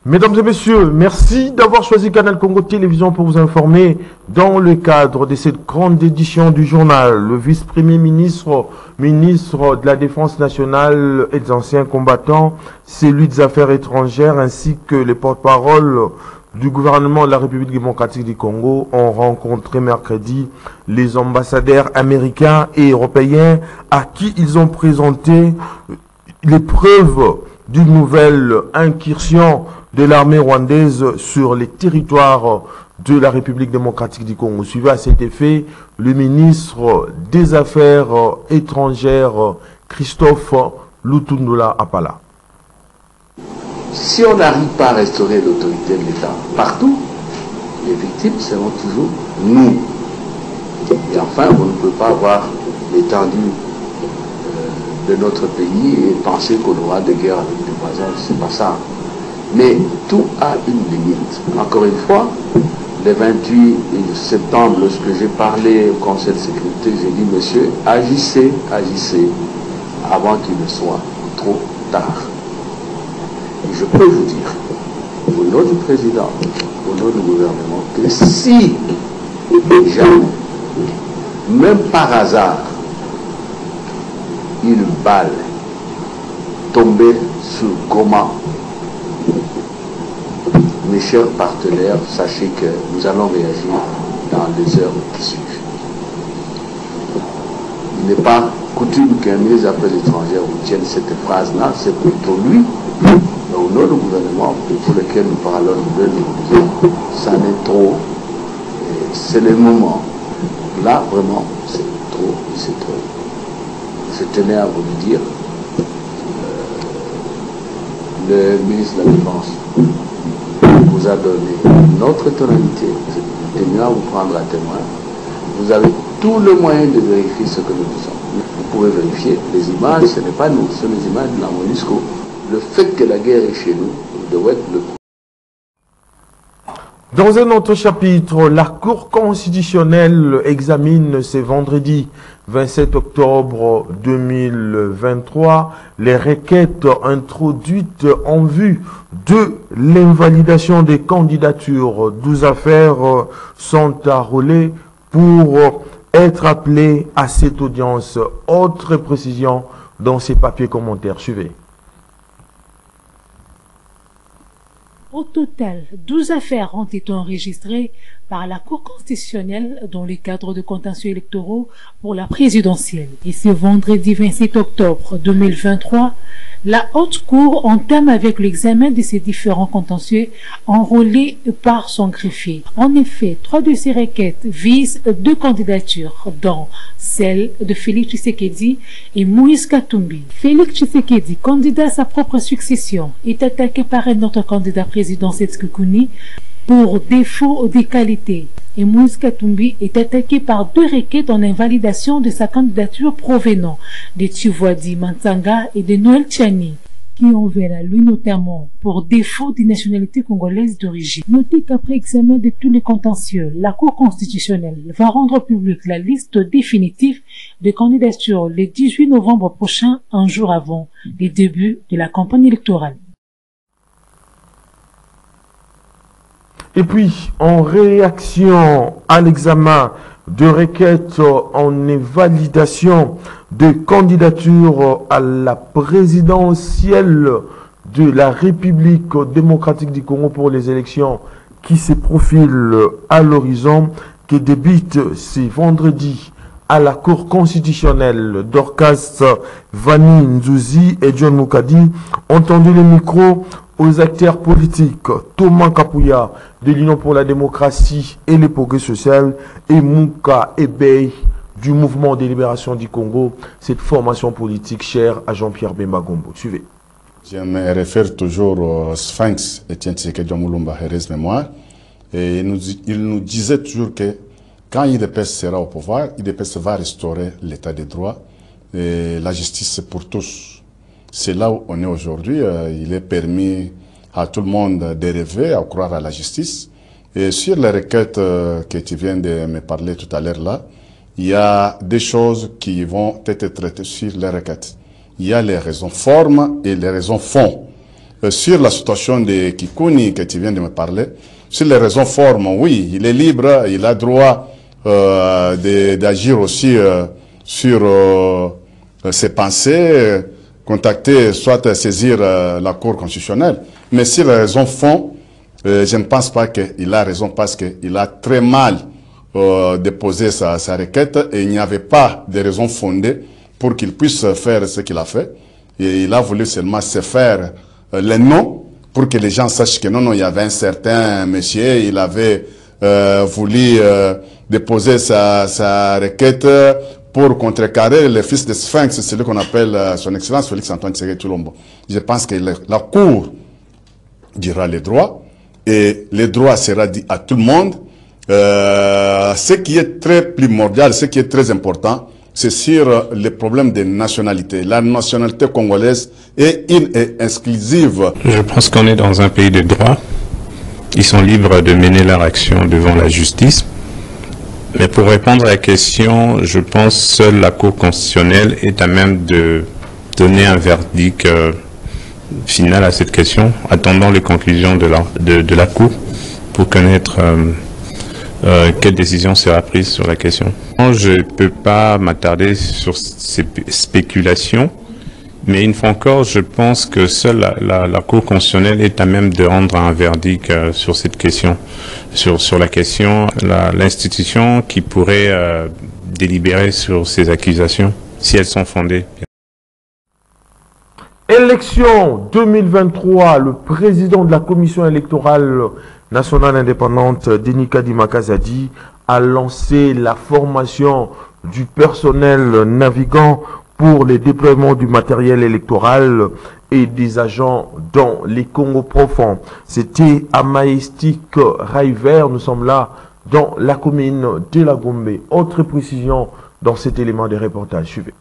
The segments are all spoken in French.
Mesdames et messieurs, merci d'avoir choisi Canal Congo Télévision pour vous informer dans le cadre de cette grande édition du journal. Le vice-premier ministre, ministre de la Défense nationale et des anciens combattants, celui des Affaires étrangères ainsi que les porte-paroles du gouvernement de la République démocratique du Congo ont rencontré mercredi les ambassadeurs américains et européens à qui ils ont présenté les preuves d'une nouvelle incursion de l'armée rwandaise sur les territoires de la République démocratique du Congo. Suivi à cet effet, le ministre des Affaires étrangères, Christophe Lutundula Apala. Si on n'arrive pas à restaurer l'autorité de l'État partout, les victimes seront toujours nous. Et enfin, on ne peut pas avoir l'étendue de notre pays et penser qu'on aura des guerres avec des voisins, c'est pas ça. Mais tout a une limite. Encore une fois, le 28 septembre, lorsque j'ai parlé au Conseil de sécurité, j'ai dit, monsieur, agissez, agissez, avant qu'il ne soit trop tard. Et je peux vous dire, au nom du président, au nom du gouvernement, que si jamais, même par hasard, une balle tombée sur Goma, mes chers partenaires, sachez que nous allons réagir dans les heures qui suivent. Il n'est pas coutume qu'un ministre des Affaires étrangères tienne cette phrase-là, c'est plutôt lui, au nom du gouvernement pour lequel nous parlons, nous disons, ça n'est trop, c'est le moment. Là, vraiment, c'est trop, c'est trop. Je tenais à vous le dire, le ministre de la Défense vous a donné notre tonalité, nous tenions à vous prendre à témoin. Vous avez tout le moyen de vérifier ce que nous disons. Vous pouvez vérifier les images, ce n'est pas nous, ce sont les images de la MONUSCO. Le fait que la guerre est chez nous doit être le... Dans un autre chapitre, la Cour constitutionnelle examine ce vendredi 27 octobre 2023 les requêtes introduites en vue de l'invalidation des candidatures. 12 affaires sont enrôlées pour être appelées à cette audience. Autre précision dans ces papiers commentaires. Suivez. Au total, 12 affaires ont été enregistrées par la Cour constitutionnelle dans le cadre de contentieux électoraux pour la présidentielle. Et ce vendredi 27 octobre 2023, la Haute Cour entame avec l'examen de ces différents contentieux enrôlés par son greffier. En effet, 3 de ces requêtes visent 2 candidatures, dont celle de Félix Tshisekedi et Moïse Katumbi. Félix Tshisekedi, candidat à sa propre succession, est attaqué par un autre candidat président Setskoukouni pour défaut de qualité. Et Moïse Katumbi est attaqué par 2 requêtes en invalidation de sa candidature provenant de Tshisekedi Mansanga et de Noël Tchani, qui envers à lui notamment pour défaut de nationalité congolaise d'origine. Notez qu'après examen de tous les contentieux, la Cour constitutionnelle va rendre publique la liste définitive des candidatures le 18 novembre prochain, un jour avant le début de la campagne électorale. Et puis, en réaction à l'examen de requêtes en invalidation de candidature à la présidentielle de la République démocratique du Congo pour les élections qui se profilent à l'horizon, qui débutent ce vendredi à la Cour constitutionnelle, Dorcas Vani Nzouzi et John Mukadi ont tendu le micro aux acteurs politiques Thomas Kapouya de l'Union pour la démocratie et le progrès social et Mouka Ebey du mouvement de libération du Congo, cette formation politique chère à Jean-Pierre Bemba Gombo. Suivez. Je me réfère toujours au Sphinx Etienne Tshisekedi Mulumba, heureuse mémoire, et il nous disait toujours que quand IDPS sera au pouvoir, IDPS va restaurer l'état de droit et la justice c'est pour tous. C'est là où on est aujourd'hui. Il est permis à tout le monde de rêver, à croire à la justice. Et sur les requêtes que tu viens de me parler tout à l'heure là, il y a des choses qui vont être traitées sur les requêtes. Il y a les raisons formes et les raisons fond. sur la situation de Kikuni que tu viens de me parler, sur les raisons formes, oui, il est libre, il a droit d'agir aussi sur ses pensées, contacter, soit saisir la Cour constitutionnelle. Mais sur les raisons fond, je ne pense pas qu'il a raison parce qu'il a très mal déposé sa requête et il n'y avait pas de raison fondée pour qu'il puisse faire ce qu'il a fait. Et il a voulu seulement se faire les noms pour que les gens sachent que non, il y avait un certain monsieur, il avait voulu déposer sa requête pour contrecarrer le fils de Sphinx, c'est celui qu'on appelle son excellence Félix Antoine Tshisekedi Tshilombo. Je pense que la Cour dira les droits et les droits sera dit à tout le monde. Ce qui est très primordial, ce qui est très important, c'est sur les problèmes de nationalité. La nationalité congolaise est une et exclusive. Je pense qu'on est dans un pays de droit. Ils sont libres de mener leur action devant la justice. Mais pour répondre à la question, je pense que seule la Cour constitutionnelle est à même de donner un verdict final à cette question, attendant les conclusions de la Cour pour connaître quelle décision sera prise sur la question. Je ne peux pas m'attarder sur ces spéculations, mais une fois encore, je pense que seule la Cour constitutionnelle est à même de rendre un verdict sur cette question, sur la question, l'institution qui pourrait délibérer sur ces accusations, si elles sont fondées. Élection 2023, le président de la Commission électorale nationale indépendante, Denis Kadima Kazadi, a lancé la formation du personnel navigant pour les déploiements du matériel électoral et des agents dans les Congo profonds. C'était à Majestic Rail-Vert. Nous sommes là dans la commune de la Gombe. Autre précision dans cet élément de reportage. Suivez.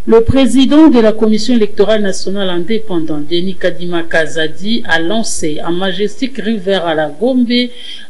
Le président de la Commission électorale nationale indépendante, Denis Kadima Kazadi, a lancé à Majestic River à la Gombe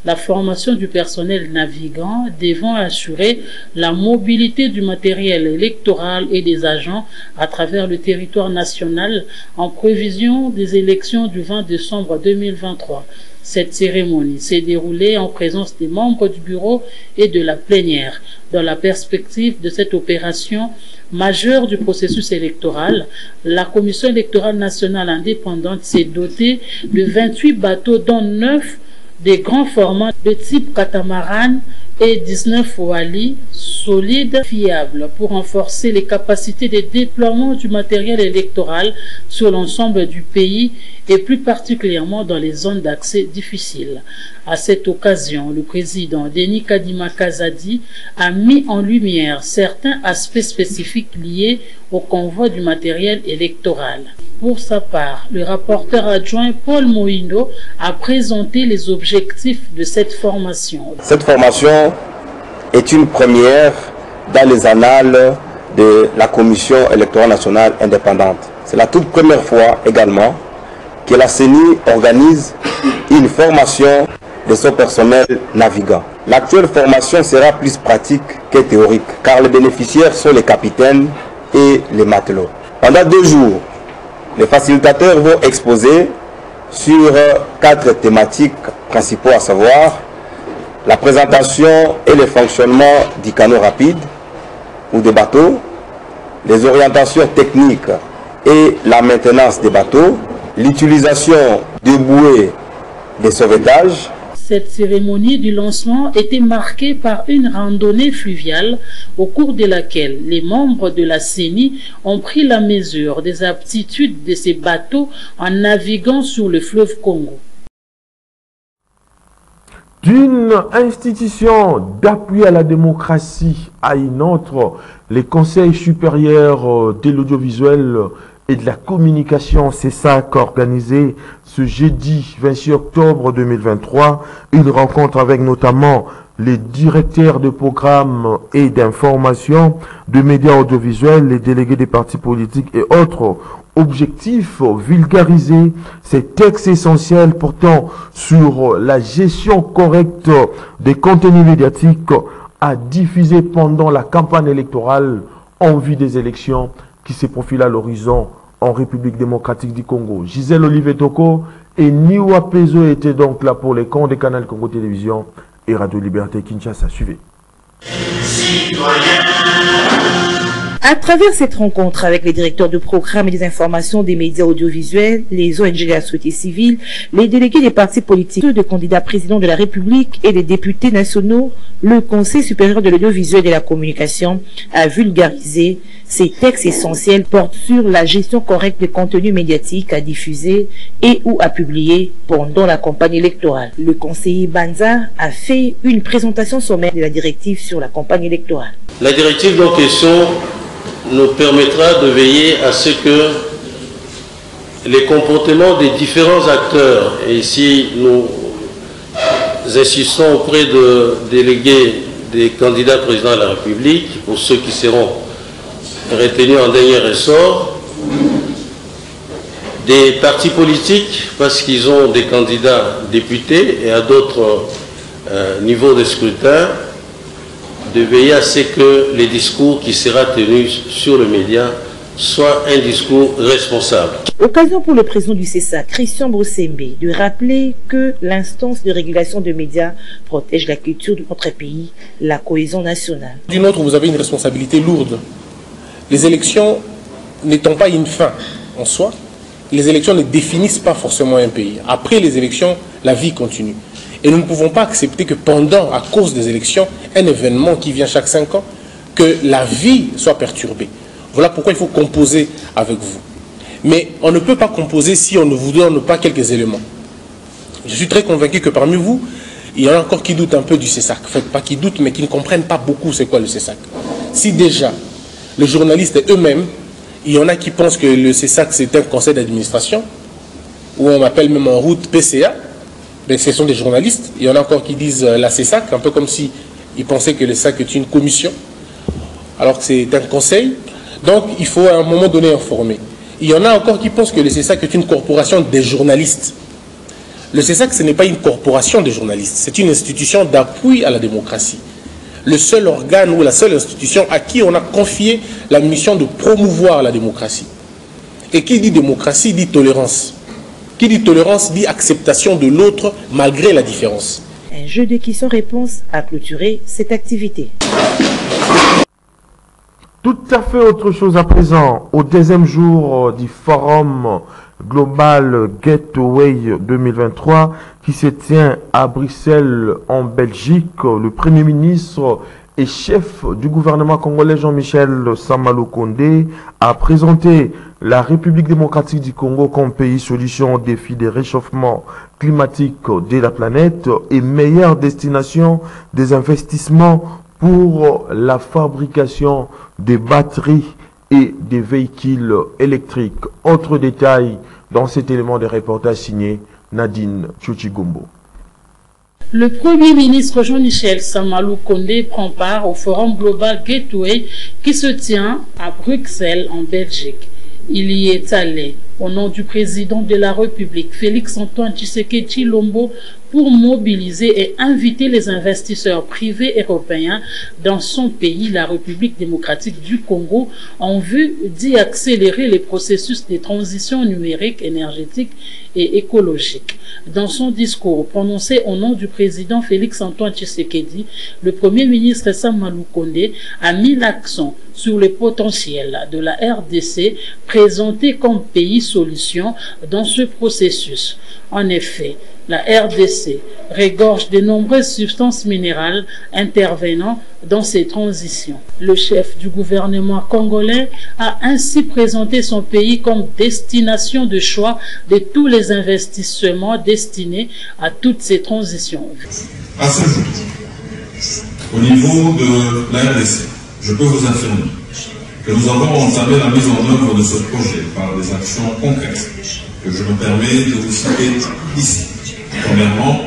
la formation du personnel navigant devant assurer la mobilité du matériel électoral et des agents à travers le territoire national en prévision des élections du 20 décembre 2023. Cette cérémonie s'est déroulée en présence des membres du bureau et de la plénière. Dans la perspective de cette opération majeure du processus électoral, la Commission électorale nationale indépendante s'est dotée de 28 bateaux, dont 9 des grands formats de type catamaran et 19 Wali, solides, fiables, pour renforcer les capacités de déploiement du matériel électoral sur l'ensemble du pays et plus particulièrement dans les zones d'accès difficiles. À cette occasion, le président Denis Kadima Kazadi a mis en lumière certains aspects spécifiques liés au convoi du matériel électoral. Pour sa part, le rapporteur adjoint Paul Moindo a présenté les objectifs de cette formation. Cette formation est une première dans les annales de la Commission électorale nationale indépendante. C'est la toute première fois également que la CENI organise une formation de son personnel navigant. L'actuelle formation sera plus pratique que théorique, car les bénéficiaires sont les capitaines et les matelots. Pendant 2 jours, les facilitateurs vont exposer sur 4 thématiques principaux, à savoir la présentation et le fonctionnement du canot rapide ou des bateaux, les orientations techniques et la maintenance des bateaux, l'utilisation de bouées de sauvetage. Cette cérémonie du lancement était marquée par une randonnée fluviale au cours de laquelle les membres de la CENI ont pris la mesure des aptitudes de ces bateaux en naviguant sur le fleuve Congo. D'une institution d'appui à la démocratie à une autre, les conseils supérieurs de l'audiovisuel et de la communication, c'est ça qu'a organisé ce jeudi 26 octobre 2023, une rencontre avec notamment les directeurs de programmes et d'information de médias audiovisuels, les délégués des partis politiques et autres. Objectif, vulgariser ces textes essentiels portant sur la gestion correcte des contenus médiatiques à diffuser pendant la campagne électorale en vue des élections qui se profilent à l'horizon en République démocratique du Congo. Gisèle Olivier Toko et Niwa Pezo étaient donc là pour les comptes des canaux Congo Télévision et Radio Liberté Kinshasa. Suivez. À travers cette rencontre avec les directeurs de programmes et des informations des médias audiovisuels, les ONG de la société civile, les délégués des partis politiques, ceux de candidats présidents de la République et les députés nationaux, le Conseil supérieur de l'audiovisuel et de la communication a vulgarisé ces textes essentiels portent sur la gestion correcte des contenus médiatiques à diffuser et ou à publier pendant la campagne électorale. Le conseiller Banza a fait une présentation sommaire de la directive sur la campagne électorale. La directive en question nous permettra de veiller à ce que les comportements des différents acteurs, et ici nous insistons auprès de délégués des candidats présidents de la République, pour ceux qui seront retenus en dernier ressort, des partis politiques, parce qu'ils ont des candidats députés et à d'autres niveaux de scrutin, de veiller à ce que les discours qui sera tenu sur le média soient un discours responsable. Occasion pour le président du CESAC, Christian Broussembe, de rappeler que l'instance de régulation des médias protège la culture de notre pays, la cohésion nationale. D'une autre, vous avez une responsabilité lourde. Les élections n'étant pas une fin en soi, les élections ne définissent pas forcément un pays. Après les élections, la vie continue. Et nous ne pouvons pas accepter que pendant, à cause des élections, un événement qui vient chaque 5 ans, que la vie soit perturbée. Voilà pourquoi il faut composer avec vous. Mais on ne peut pas composer si on ne vous donne pas quelques éléments. Je suis très convaincu que parmi vous, il y en a encore qui doutent un peu du CESAC. Enfin, pas qui doutent, mais qui ne comprennent pas beaucoup c'est quoi le CESAC. Si déjà, les journalistes eux-mêmes, il y en a qui pensent que le CESAC c'est un conseil d'administration, ou on appelle même en route PCA, mais ce sont des journalistes. Il y en a encore qui disent la CESAC, un peu comme si ils pensaient que le CESAC est une commission, alors que c'est un conseil. Donc il faut à un moment donné informer. Il y en a encore qui pensent que le CESAC est une corporation des journalistes. Le CESAC, ce n'est pas une corporation des journalistes, c'est une institution d'appui à la démocratie. Le seul organe ou la seule institution à qui on a confié la mission de promouvoir la démocratie. Et qui dit démocratie dit tolérance. Qui dit tolérance dit acceptation de l'autre malgré la différence. Un jeu de questions-réponses a clôturé cette activité. Tout à fait autre chose à présent. Au deuxième jour du forum Global Gateway 2023 qui se tient à Bruxelles en Belgique, le Premier ministre et chef du gouvernement congolais Jean-Michel Sama Lukonde a présenté la République démocratique du Congo comme pays solution au défi des réchauffements climatiques de la planète et meilleure destination des investissements pour la fabrication des batteries et des véhicules électriques. Autre détail dans cet élément de reportage signé Nadine Tchouchigombo. Le Premier ministre Jean-Michel Sama Lukonde prend part au Forum Global Gateway qui se tient à Bruxelles en Belgique. Il y est allé au nom du président de la République, Félix-Antoine Tshisekedi Tshilombo, pour mobiliser et inviter les investisseurs privés européens dans son pays, la République démocratique du Congo, en vue d'y accélérer les processus de transition numérique, énergétique et écologique. Dans son discours prononcé au nom du président Félix-Antoine Tshisekedi, le Premier ministre Sama Lukonde a mis l'accent sur le potentiel de la RDC présenté comme pays solution dans ce processus. En effet, la RDC regorge de nombreuses substances minérales intervenant dans ces transitions. Le chef du gouvernement congolais a ainsi présenté son pays comme destination de choix de tous les investissements destinés à toutes ces transitions. À ce jour, au niveau de la RDC, je peux vous affirmer que nous avons entamé la mise en œuvre de ce projet par des actions concrètes que je me permets de vous citer ici. Premièrement,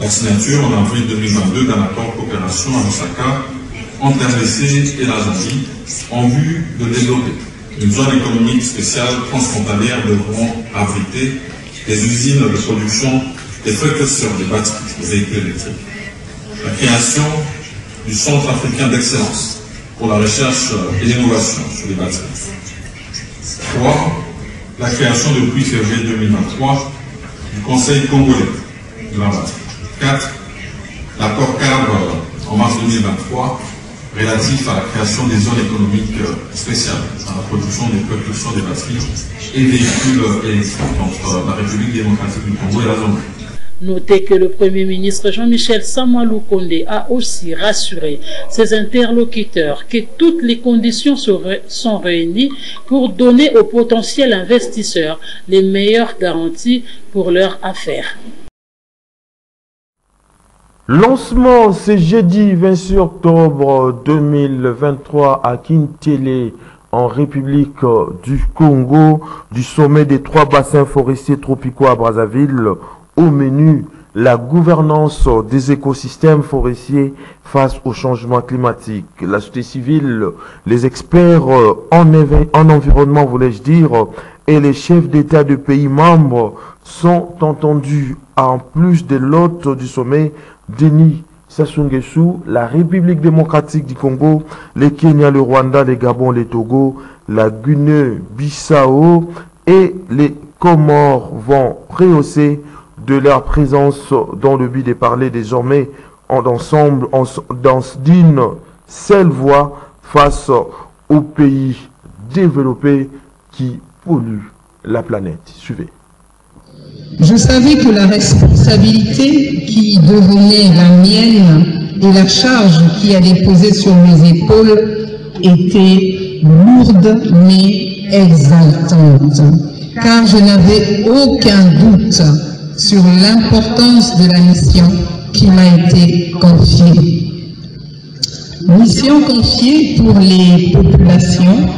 la signature en avril 2022 d'un accord de coopération à Lusaka entre RDC et la Zambie en vue de développer une zone économique spéciale transfrontalière devront abriter des usines de production des précurseurs des batteries des véhicules électriques. La création du Centre africain d'excellence pour la recherche et l'innovation sur les batteries. 3. la création depuis février 2023 du Conseil congolais de la base. 4. L'accord cadre en mars 2023 relatif à la création des zones économiques spéciales à la production des batteries et véhicules électriques entre la République démocratique du Congo et la zone. Notez que le Premier ministre Jean-Michel Samalu Kondé a aussi rassuré ses interlocuteurs que toutes les conditions sont réunies pour donner aux potentiels investisseurs les meilleures garanties pour leurs affaires. Lancement ce jeudi 26 octobre 2023 à Kintélé en République du Congo du sommet des 3 bassins forestiers tropicaux à Brazzaville. Au menu, la gouvernance des écosystèmes forestiers face au changement climatique. La société civile, les experts en environnement, voulais-je dire, et les chefs d'État de pays membres sont entendus. En plus de l'hôte du sommet, Denis Sassou Nguesso, la République démocratique du Congo, le Kenya, le Rwanda, le Gabon, le Togo, la Guinée-Bissau et les Comores vont rehausser de leur présence dans le but de parler désormais ensemble dans d'une seule voix face aux pays développés qui polluent la planète. Suivez. Je savais que la responsabilité qui devenait la mienne et la charge qui allait poser sur mes épaules était lourde mais exaltante, car je n'avais aucun doute sur l'importance de la mission qui m'a été confiée. Mission confiée pour les populations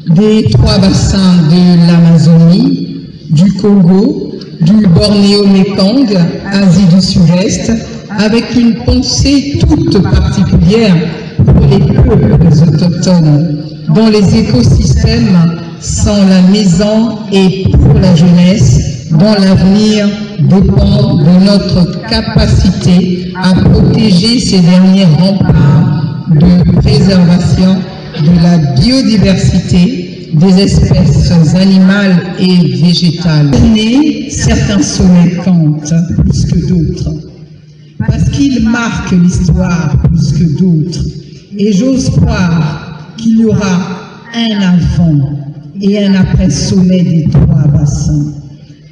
des 3 bassins de l'Amazonie, du Congo, du Bornéo-Mékong, Asie du Sud-Est, avec une pensée toute particulière pour les peuples autochtones, dont les écosystèmes sont la maison, et pour la jeunesse, dont l'avenir dépend de notre capacité à protéger ces derniers remparts de préservation de la biodiversité, des espèces animales et végétales. Certains sommets comptent plus que d'autres, parce qu'ils marquent l'histoire plus que d'autres. Et j'ose croire qu'il y aura un avant et un après sommet des 3 bassins.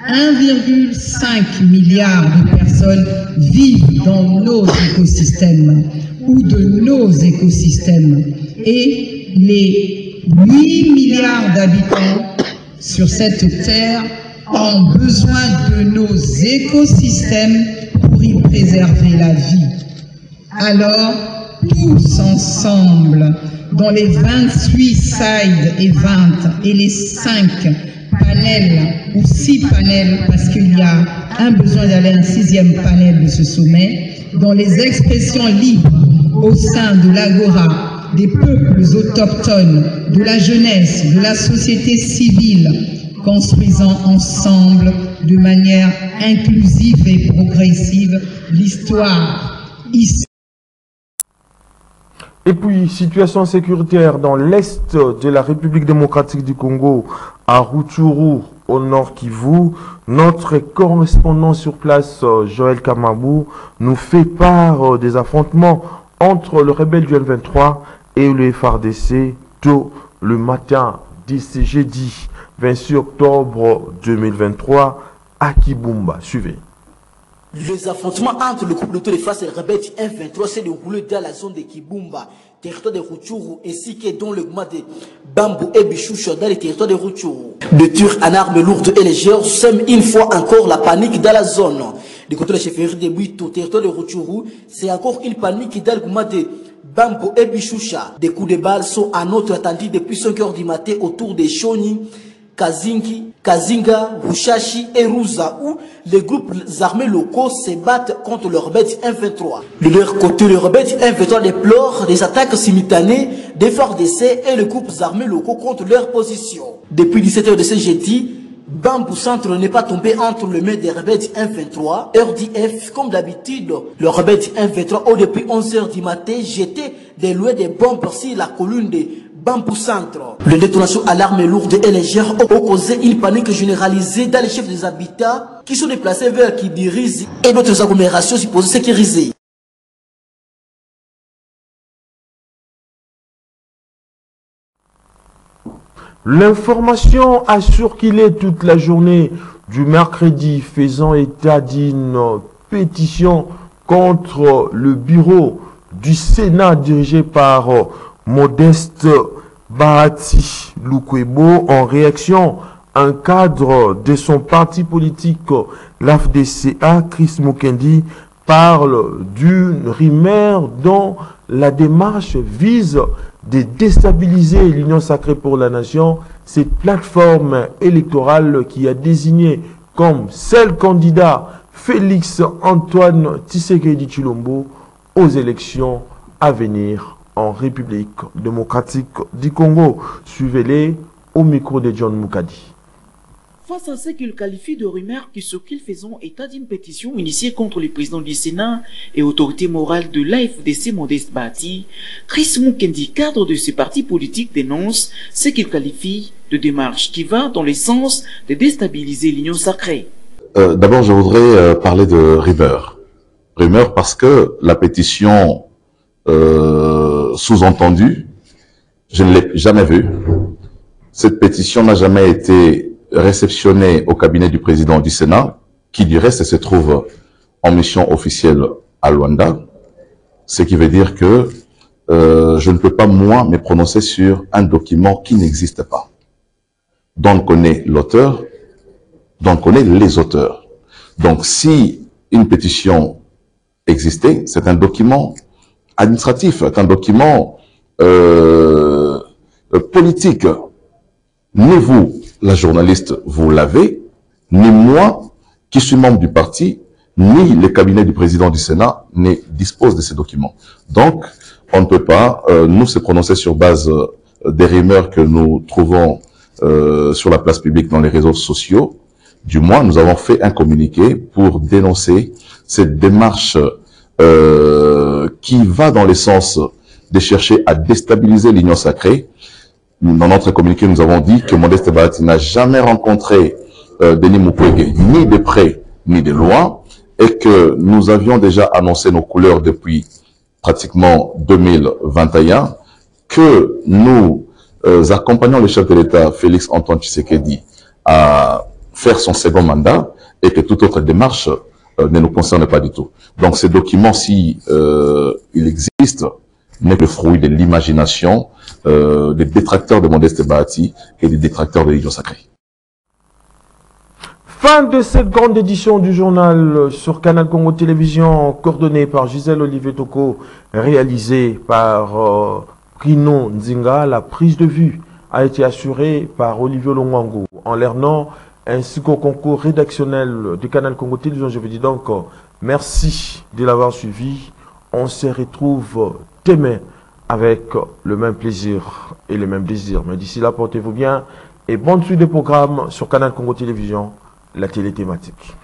1,5 milliard de personnes vivent dans nos écosystèmes ou de nos écosystèmes, et les 8 milliards d'habitants sur cette terre ont besoin de nos écosystèmes pour y préserver la vie. Alors, tous ensemble, dans les 28 sides et 20 et les 5 panels ou 6 panels, parce qu'il y a un besoin d'aller à un 6e panel de ce sommet, dans les expressions libres au sein de l'Agora, des peuples autochtones, de la jeunesse, de la société civile, construisant ensemble de manière inclusive et progressive l'histoire ici. Et puis, situation sécuritaire dans l'est de la République démocratique du Congo, à Rutshuru, au nord Kivu. Notre correspondant sur place, Joël Kamabou, nous fait part des affrontements entre le rebelle du L23 et le FARDC tôt le matin de ce jeudi 26 octobre 2023 à Kibumba. Suivez. Les affrontements entre le groupe d'autodéfense et les rebelles du M23 s'est déroulé dans la zone de Kibumba, territoire de Rutshuru, ainsi que dans le mois de Bambou et Bichoucha dans les territoires de Rutshuru. De tirs en armes lourdes et légères sèment une fois encore la panique dans la zone. Du côté de la chefferie de Buito, territoire de Rutshuru, c'est encore une panique dans le mois de Bambou et Bichoucha. Des coups de balles sont en autre attendus depuis 5 heures du matin autour des Shoni, Kazingi, Kazinga, Rushashi et Ruza, où les groupes armés locaux se battent contre le rebelle M23. De leur côté, le rebelle M23 déplore des attaques simultanées des FARDC et les groupes armés locaux contre leur position. Depuis 17 h de ce jeudi, Bambou Centre n'est pas tombé entre les mains des rebelles M23, RDF, comme d'habitude. Le rebelle M23 ont depuis 11 h du matin jeté des louets de bombes sur la colline de Bambou Centre. Le détonation à l'arme lourde et légère ont causé une panique généralisée dans les chefs des habitats qui sont déplacés vers Kibirizi et d'autres agglomérations supposées sécurisées. L'information a circulé toute la journée du mercredi faisant état d'une pétition contre le bureau du Sénat dirigé par Modeste Bahati Lukwebo en réaction à un cadre de son parti politique, l'AFDCA, Chris Mukendi, parle d'une rumeur dont la démarche vise de déstabiliser l'Union sacrée pour la nation, cette plateforme électorale qui a désigné comme seul candidat Félix Antoine Tshisekedi Tshilombo aux élections à venir en République démocratique du Congo. Suivez-les au micro de John Mukadi. Face à ce qu'il qualifie de rumeurs qui circulent faisant état d'une pétition initiée contre le président du Sénat et autorité morale de l'AFDC Modeste Bahati, Chris Mukendi, cadre de ce parti politique, dénonce ce qu'il qualifie de démarche qui va dans le sens de déstabiliser l'Union sacrée. D'abord, je voudrais parler de rumeurs. Rumeurs parce que la pétition sous-entendue, je ne l'ai jamais vue. Cette pétition n'a jamais été réceptionné au cabinet du président du Sénat, qui du reste se trouve en mission officielle à Luanda, ce qui veut dire que je ne peux pas, moi, me prononcer sur un document qui n'existe pas, dont on connaît l'auteur, dont on connaît les auteurs. Donc, si une pétition existait, c'est un document administratif, c'est un document politique. Ni vous, la journaliste, vous l'avez, ni moi, qui suis membre du parti, ni le cabinet du président du Sénat ne dispose de ces documents. Donc, on ne peut pas, nous, se prononcer sur base des rumeurs que nous trouvons sur la place publique dans les réseaux sociaux. Du moins, nous avons fait un communiqué pour dénoncer cette démarche qui va dans le sens de chercher à déstabiliser l'Union sacrée. Dans notre communiqué, nous avons dit que Modeste Bahati n'a jamais rencontré Denis Mukwege, ni de près, ni de loin, et que nous avions déjà annoncé nos couleurs depuis pratiquement 2021, que nous accompagnons le chef de l'État, Félix Antoine Tshisekedi, à faire son second mandat, et que toute autre démarche ne nous concerne pas du tout. Donc ces documents, si il existe, n'est que le fruit de l'imagination des détracteurs de Modeste Bahati et des détracteurs de l'Union sacrée. Fin de cette grande édition du journal sur Canal Congo Télévision, coordonnée par Gisèle Olivier Toko, réalisée par Kino Nzinga. La prise de vue a été assurée par Olivier Longwango en leur nom, ainsi qu'au concours rédactionnel de Canal Congo Télévision. Je vous dis donc merci de l'avoir suivi. On se retrouve demain avec le même plaisir et le même désir. Mais d'ici là, portez-vous bien et bonne suite des programmes sur Canal Congo Télévision, la télé thématique.